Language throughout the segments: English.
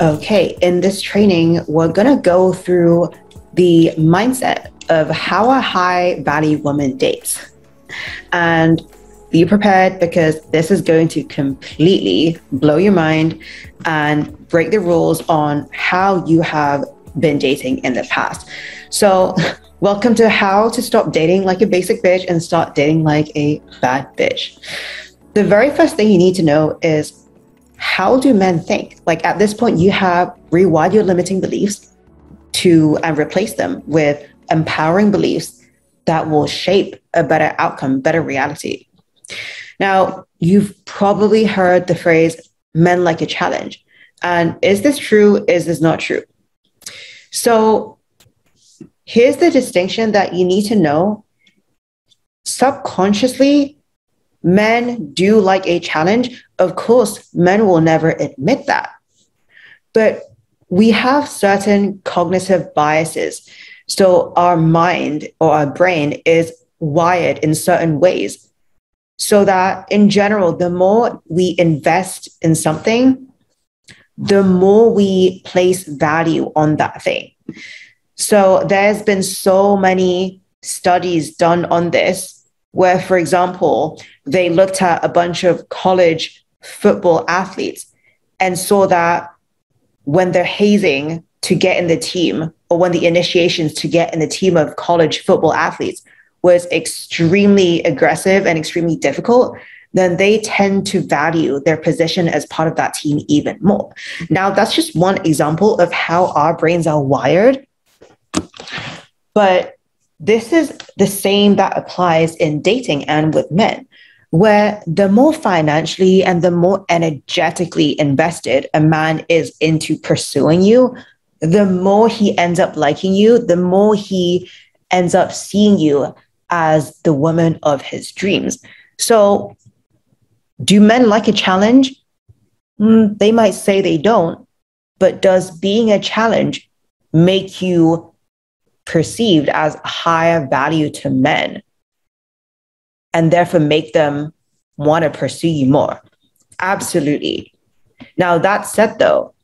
Okay, in this training, we're going to go through the mindset of how a high value woman dates. And be prepared because this is going to completely blow your mind and break the rules on how you have been dating in the past. So, welcome to how to stop dating like a basic bitch and start dating like a bad bitch. The very first thing you need to know is, how do men think? Like at this point, you have rewired your limiting beliefs and replace them with empowering beliefs that will shape a better outcome, better reality. Now, you've probably heard the phrase men like a challenge. And is this true? Is this not true? So here's the distinction that you need to know. Subconsciously, men do like a challenge. Of course, men will never admit that. But we have certain cognitive biases. So our mind or our brain is wired in certain ways. So that in general, the more we invest in something, the more we place value on that thing. So there's been so many studies done on this where, for example, they looked at a bunch of college football athletes and saw that when they're hazing to get in the team, or when the initiations to get in the team of college football athletes was extremely aggressive and extremely difficult, then they tend to value their position as part of that team even more. Now, that's just one example of how our brains are wired. But this is the same that applies in dating and with men, where the more financially and the more energetically invested a man is into pursuing you, the more he ends up liking you, the more he ends up seeing you as the woman of his dreams. So do men like a challenge? They might say they don't, but does being a challenge make you perceived as higher value to men and therefore make them want to pursue you more? Absolutely. Now, that said, though,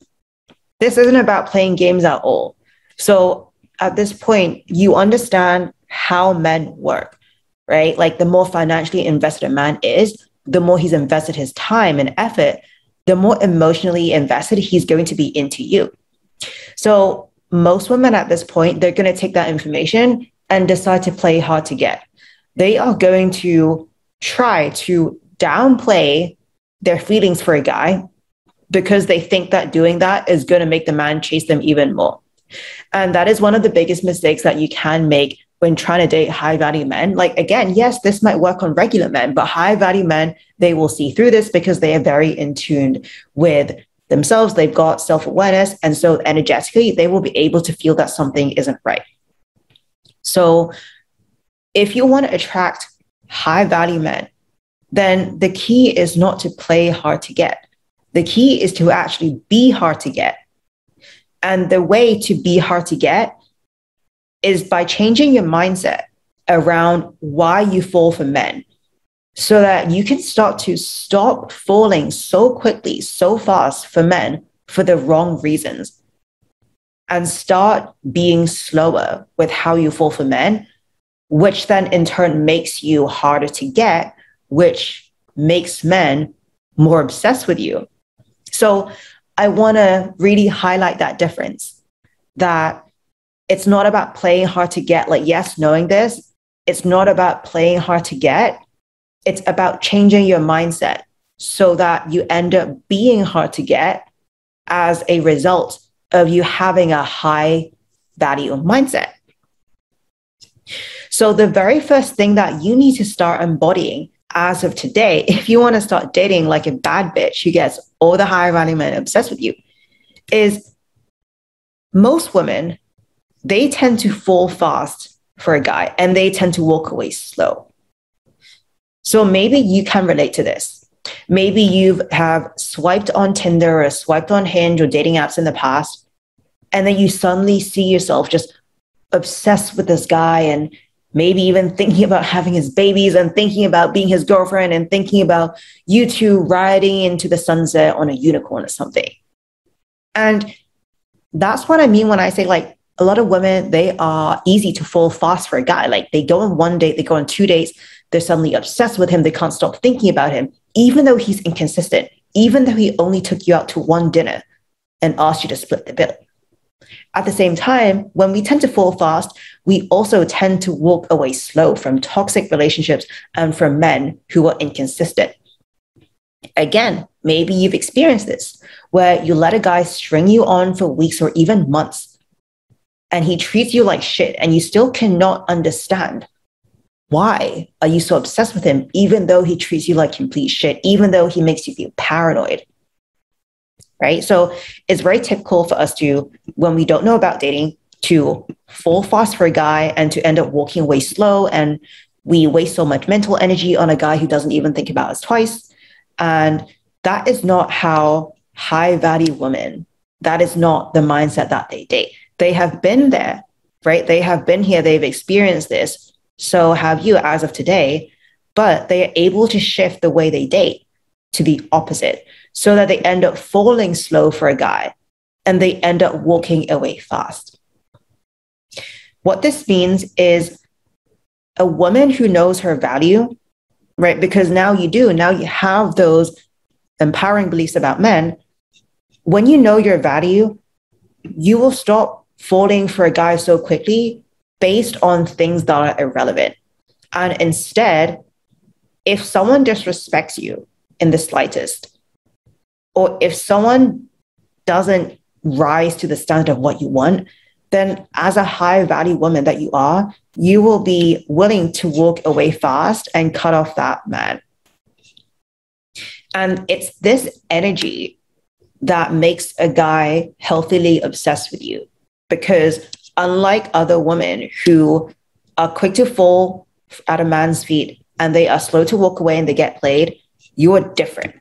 this isn't about playing games at all. So at this point, you understand how men work, right? Like the more financially invested a man is, the more he's invested his time and effort, the more emotionally invested he's going to be into you. So most women at this point, they're going to take that information and decide to play hard to get. They are going to try to downplay their feelings for a guy because they think that doing that is going to make the man chase them even more. And that is one of the biggest mistakes that you can make when trying to date high value men. Like, again, yes, this might work on regular men, but high value men, they will see through this because they are very in tune with themselves. They've got self-awareness. And so energetically, they will be able to feel that something isn't right. So if you want to attract high value men, then the key is not to play hard to get. The key is to actually be hard to get. And the way to be hard to get is by changing your mindset around why you fall for men, so that you can start to stop falling so quickly, so fast for men for the wrong reasons, and start being slower with how you fall for men, which then in turn makes you harder to get, which makes men more obsessed with you. So I want to really highlight that difference, that it's not about playing hard to get, like, yes, knowing this, it's not about playing hard to get. It's about changing your mindset so that you end up being hard to get as a result of you having a high value mindset. So the very first thing that you need to start embodying as of today, if you want to start dating like a bad bitch who gets all the high value men obsessed with you, is most women, they tend to fall fast for a guy and they tend to walk away slow. So maybe you can relate to this. Maybe you have swiped on Tinder or swiped on Hinge or dating apps in the past, and then you suddenly see yourself just obsessed with this guy and maybe even thinking about having his babies and thinking about being his girlfriend and thinking about you two riding into the sunset on a unicorn or something. And that's what I mean when I say like a lot of women, they are easy to fall fast for a guy. Like they go on one date, they go on 2 dates, they're suddenly obsessed with him. They can't stop thinking about him, even though he's inconsistent, even though he only took you out to one dinner and asked you to split the bill. At the same time, when we tend to fall fast, we also tend to walk away slow from toxic relationships and from men who are inconsistent. Again, maybe you've experienced this, where you let a guy string you on for weeks or even months, and he treats you like shit, and you still cannot understand why are you so obsessed with him, even though he treats you like complete shit, even though he makes you feel paranoid, right? So it's very typical for us to, when we don't know about dating, to fall fast for a guy and to end up walking away slow. And we waste so much mental energy on a guy who doesn't even think about us twice. And that is not how high value women, that is not the mindset that they date. They have been there, right? They have been here, they've experienced this. So have you as of today, but they are able to shift the way they date to the opposite so that they end up falling slow for a guy and they end up walking away fast. What this means is a woman who knows her value, right? Because now you have those empowering beliefs about men. When you know your value, you will stop falling for a guy so quickly based on things that are irrelevant. And instead, if someone disrespects you in the slightest, or if someone doesn't rise to the standard of what you want, then as a high value woman that you are, you will be willing to walk away fast and cut off that man. And it's this energy that makes a guy healthily obsessed with you. Because unlike other women who are quick to fall at a man's feet and they are slow to walk away and they get played, you are different.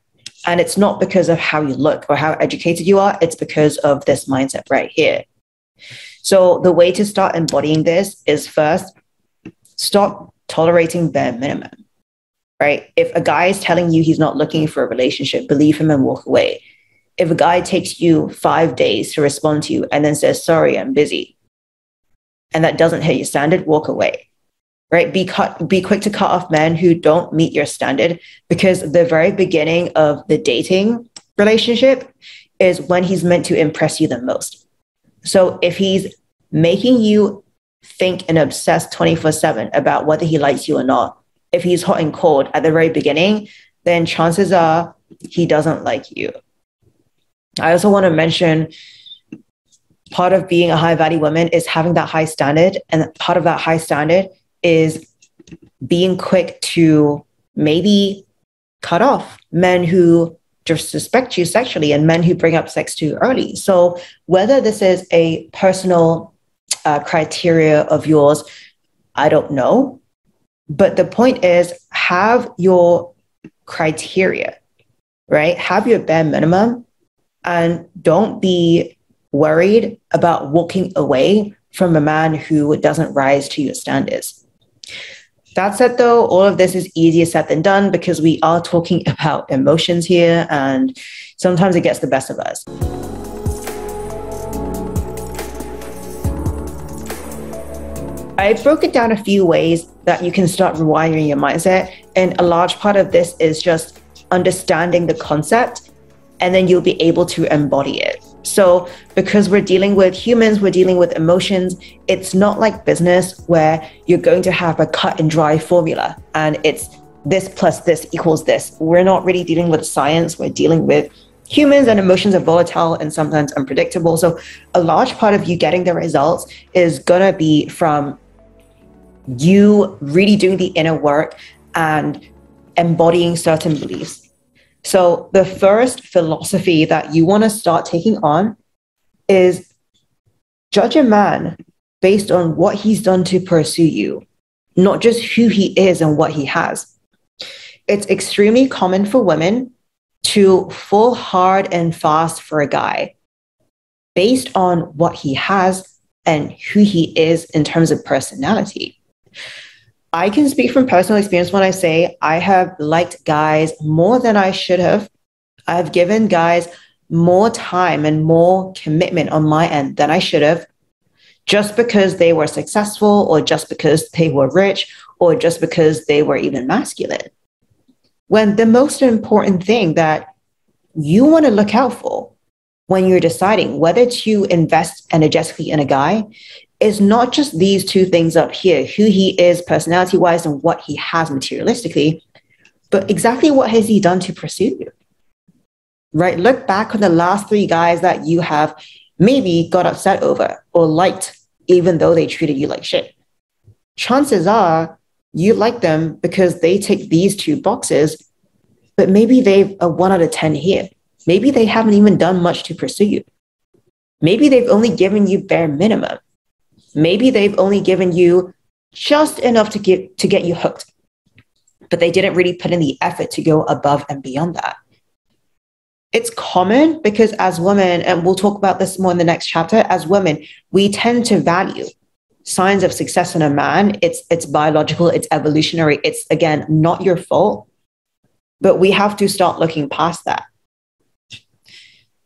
And it's not because of how you look or how educated you are. It's because of this mindset right here. So the way to start embodying this is first, stop tolerating bare minimum, right? If a guy is telling you he's not looking for a relationship, believe him and walk away. If a guy takes you 5 days to respond to you and then says, sorry, I'm busy, and that doesn't hit your standard, walk away, right? Be quick to cut off men who don't meet your standard, because the very beginning of the dating relationship is when he's meant to impress you the most. So if he's making you think and obsess 24/7 about whether he likes you or not, if he's hot and cold at the very beginning, then chances are he doesn't like you. I also want to mention part of being a high value woman is having that high standard. And part of that high standard is being quick to maybe cut off men who disrespect you sexually and men who bring up sex too early. So whether this is a personal criteria of yours, I don't know. But the point is, have your criteria, right? Have your bare minimum, and don't be worried about walking away from a man who doesn't rise to your standards. That said, though, all of this is easier said than done because we are talking about emotions here, and sometimes it gets the best of us. I broke it down a few ways that you can start rewiring your mindset. And a large part of this is just understanding the concept, and then you'll be able to embody it. So because we're dealing with humans, we're dealing with emotions, it's not like business where you're going to have a cut and dry formula and it's this plus this equals this. We're not really dealing with science. We're dealing with humans, and emotions are volatile and sometimes unpredictable. So a large part of you getting the results is going to be from you really doing the inner work and embodying certain beliefs. So the first philosophy that you want to start taking on is judge a man based on what he's done to pursue you, not just who he is and what he has. It's extremely common for women to fall hard and fast for a guy based on what he has and who he is in terms of personality. I can speak from personal experience when I say I have liked guys more than I should have. I've given guys more time and more commitment on my end than I should have, just because they were successful, or just because they were rich, or just because they were even masculine. When the most important thing that you want to look out for when you're deciding whether to invest energetically in a guy is not just these two things up here, who he is personality-wise and what he has materialistically, but exactly what has he done to pursue you, right? Look back on the last three guys that you have maybe got upset over or liked, even though they treated you like shit. Chances are you like them because they tick these two boxes, but maybe they've a 1 out of 10 here. Maybe they haven't even done much to pursue you. Maybe they've only given you bare minimum. Maybe they've only given you just enough to get you hooked, but they didn't really put in the effort to go above and beyond that. It's common because as women, and we'll talk about this more in the next chapter, as women, we tend to value signs of success in a man. It's biological, it's evolutionary. It's, again, not your fault, but we have to start looking past that.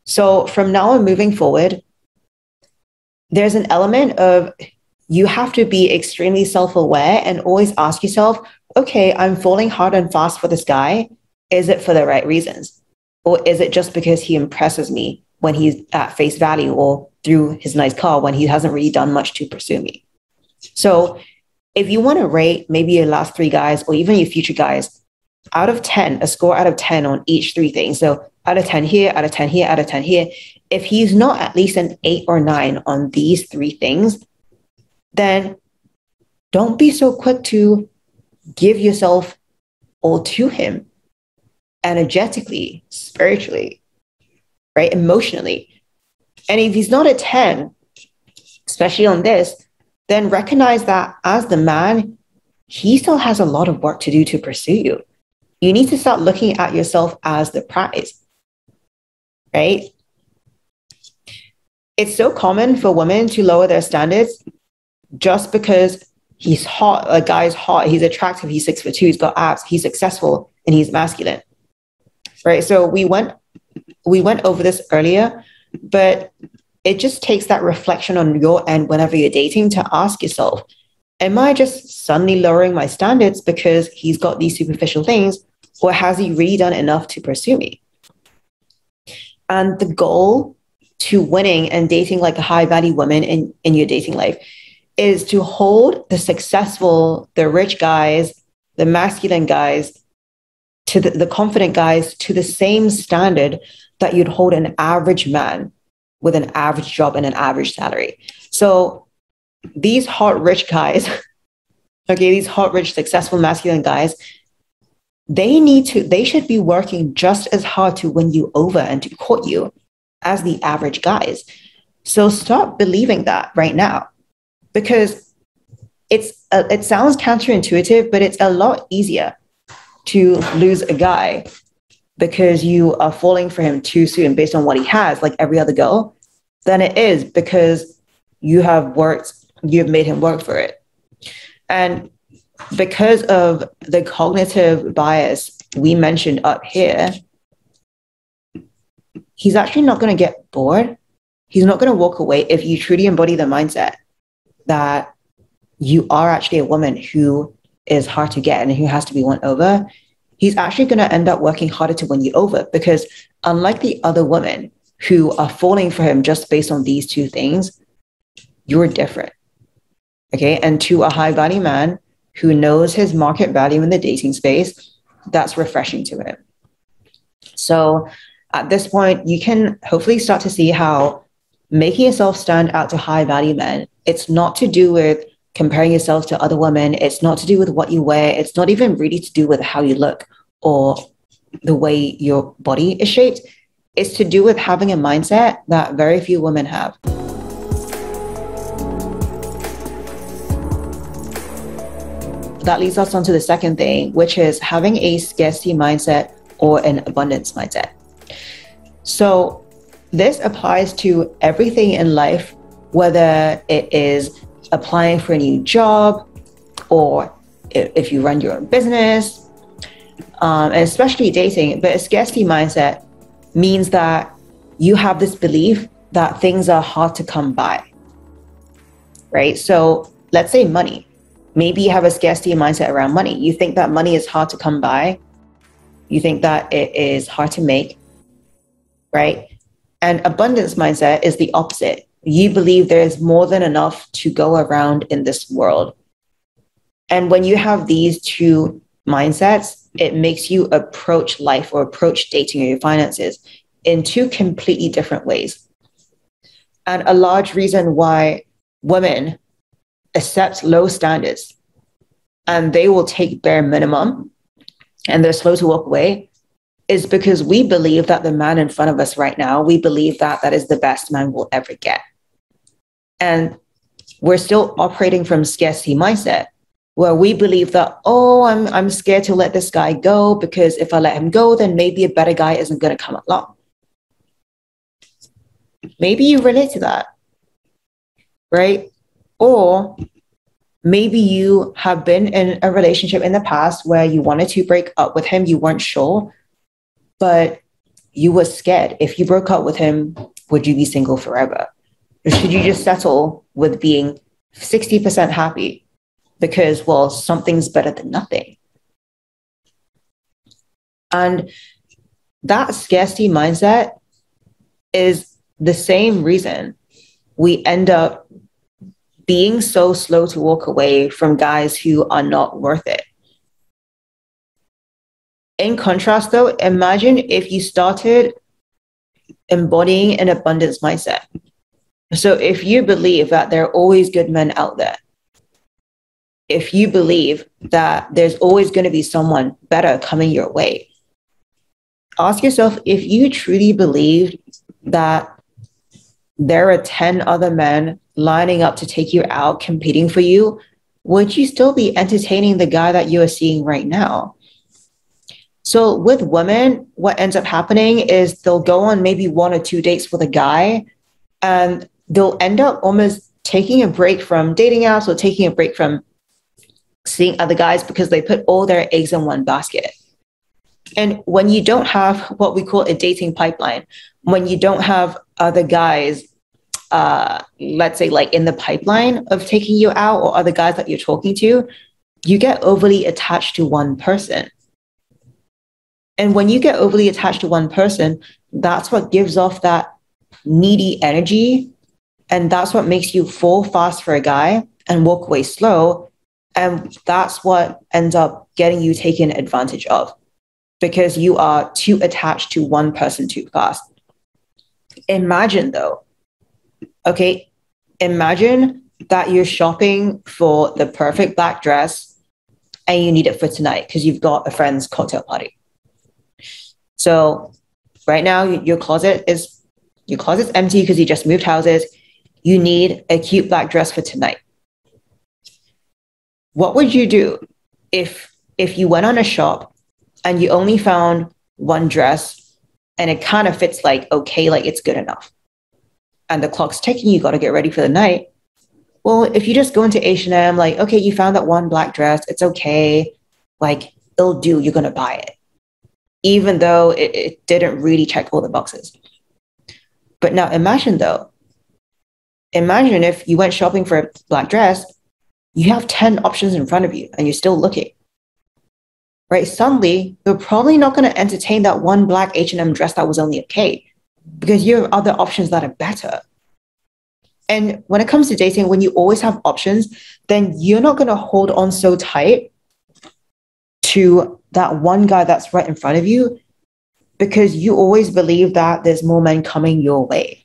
So from now on moving forward, there's an element of you have to be extremely self-aware and always ask yourself, okay, I'm falling hard and fast for this guy. Is it for the right reasons? Or is it just because he impresses me when he's at face value or through his nice car when he hasn't really done much to pursue me? So if you want to rate maybe your last three guys or even your future guys out of 10, a score out of 10 on each three things. So out of 10 here, out of 10 here, out of 10 here. If he's not at least an 8 or 9 on these three things, then don't be so quick to give yourself all to him energetically, spiritually, right? Emotionally. And if he's not a 10, especially on this, then recognize that as the man, he still has a lot of work to do to pursue you. You need to start looking at yourself as the prize, right? It's so common for women to lower their standards just because he's hot, a guy's hot, he's attractive, he's 6'2", he's got abs, he's successful, and he's masculine, right? So we went over this earlier, but it just takes that reflection on your end whenever you're dating to ask yourself, am I just suddenly lowering my standards because he's got these superficial things, or has he really done enough to pursue me? And the goal to winning and dating like a high value woman in your dating life is to hold the successful, the rich guys, the masculine guys, to the confident guys to the same standard that you'd hold an average man with an average job and an average salary. So these hot, rich guys, okay, these hot, rich, successful, masculine guys, they should be working just as hard to win you over and to court you as the average guys. So stop believing that right now, because it sounds counterintuitive, but it's a lot easier to lose a guy because you are falling for him too soon based on what he has, like every other girl, than it is because you have made him work for it. And because of the cognitive bias we mentioned up here, he's actually not going to get bored. He's not going to walk away if you truly embody the mindset that you are actually a woman who is hard to get and who has to be won over. He's actually going to end up working harder to win you over, because unlike the other women who are falling for him just based on these two things, you're different. Okay. And to a high value man who knows his market value in the dating space, that's refreshing to him. So at this point, you can hopefully start to see how making yourself stand out to high value men, it's not to do with comparing yourself to other women. It's not to do with what you wear. It's not even really to do with how you look or the way your body is shaped. It's to do with having a mindset that very few women have. That leads us on to the second thing, which is having a scarcity mindset or an abundance mindset. So this applies to everything in life, whether it is applying for a new job or if you run your own business, and especially dating. But a scarcity mindset means that you have this belief that things are hard to come by, right? So let's say money. Maybe you have a scarcity mindset around money. You think that money is hard to come by. You think that it is hard to make, right? And abundance mindset is the opposite. You believe there is more than enough to go around in this world. And when you have these two mindsets, it makes you approach life or approach dating or your finances in two completely different ways. And a large reason why women accept low standards and they will take bare minimum and they're slow to walk away is because we believe that the man in front of us right now, we believe that that is the best man we'll ever get. And we're still operating from scarcity mindset, where we believe that, oh, I'm scared to let this guy go because if I let him go, then maybe a better guy isn't going to come along. Maybe you relate to that, right? Or maybe you have been in a relationship in the past where you wanted to break up with him, you weren't sure, but you were scared. If you broke up with him, would you be single forever? Or should you just settle with being 60% happy because, well, something's better than nothing? And that scarcity mindset is the same reason we end up being so slow to walk away from guys who are not worth it. In contrast, though, imagine if you started embodying an abundance mindset. So if you believe that there are always good men out there, if you believe that there's always going to be someone better coming your way, ask yourself, if you truly believed that there are 10 other men lining up to take you out, competing for you, would you still be entertaining the guy that you are seeing right now? So with women, what ends up happening is they'll go on maybe 1 or 2 dates with a guy, and they'll end up almost taking a break from dating apps or taking a break from seeing other guys because they put all their eggs in one basket. And when you don't have what we call a dating pipeline, when you don't have other guys, let's say like in the pipeline of taking you out or other guys that you're talking to, you get overly attached to one person. And when you get overly attached to one person, that's what gives off that needy energy. And that's what makes you fall fast for a guy and walk away slow. And that's what ends up getting you taken advantage of because you are too attached to one person too fast. Imagine though, okay, imagine that you're shopping for the perfect black dress and you need it for tonight because you've got a friend's cocktail party. So right now your closet's empty because you just moved houses. You need a cute black dress for tonight. What would you do if you went on a shop and you only found one dress and it kind of fits like, okay, like it's good enough. And the clock's ticking, you got to get ready for the night. Well, if you just go into H&M, like, okay, you found that one black dress, it's okay. Like, it'll do, you're going to buy it. Even though it didn't really check all the boxes. But now imagine if you went shopping for a black dress, you have 10 options in front of you and you're still looking, right? Suddenly, you're probably not going to entertain that one black H&M dress that was only okay because you have other options that are better. And when it comes to dating, when you always have options, then you're not going to hold on so tight to that one guy that's right in front of you because you always believe that there's more men coming your way.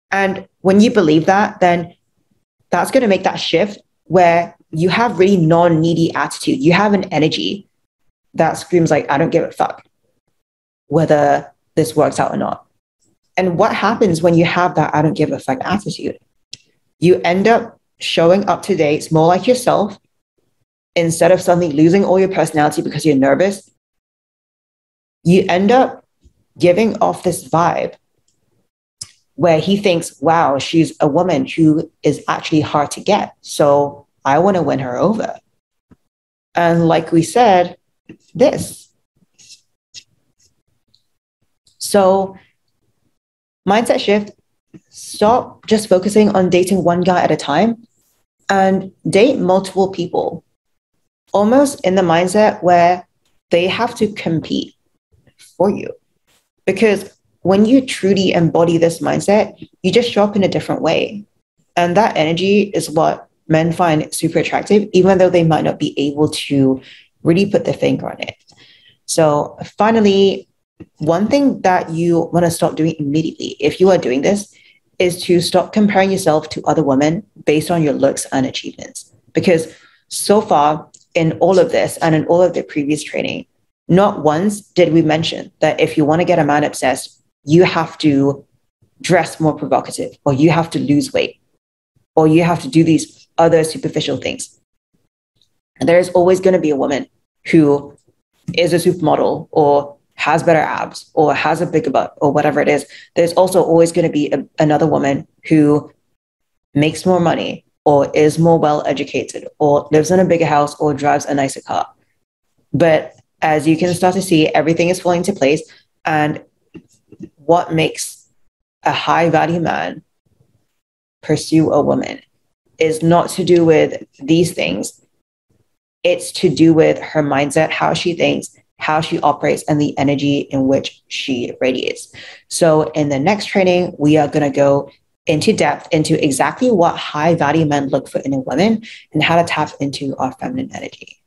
And when you believe that, then that's going to make that shift where you have really non-needy attitude. You have an energy that screams like, I don't give a fuck whether this works out or not. And what happens when you have that I don't give a fuck attitude? You end up showing up to dates more like yourself instead of suddenly losing all your personality because you're nervous. You end up giving off this vibe where he thinks, wow, she's a woman who is actually hard to get. So I want to win her over. And like we said, this. So Mindset shift, stop just focusing on dating one guy at a time and date multiple people, almost in the mindset where they have to compete for you. Because when you truly embody this mindset, you just show up in a different way. And that energy is what men find super attractive, even though they might not be able to really put their finger on it. So, finally, one thing that you want to stop doing immediately, if you are doing this, is to stop comparing yourself to other women based on your looks and achievements. Because so far, in all of this and in all of the previous training, not once did we mention that if you want to get a man obsessed, you have to dress more provocative, or you have to lose weight, or you have to do these other superficial things. And there's always going to be a woman who is a supermodel or has better abs or has a bigger butt or whatever it is. There's also always going to be another woman who makes more money or is more well educated or lives in a bigger house or drives a nicer car. But as you can start to see, everything is falling into place. And what makes a high value man pursue a woman is not to do with these things. It's to do with her mindset, how she thinks, how she operates, and the energy in which she radiates. So in the next training, we are going to go into depth into exactly what high value men look for in a woman and how to tap into our feminine energy.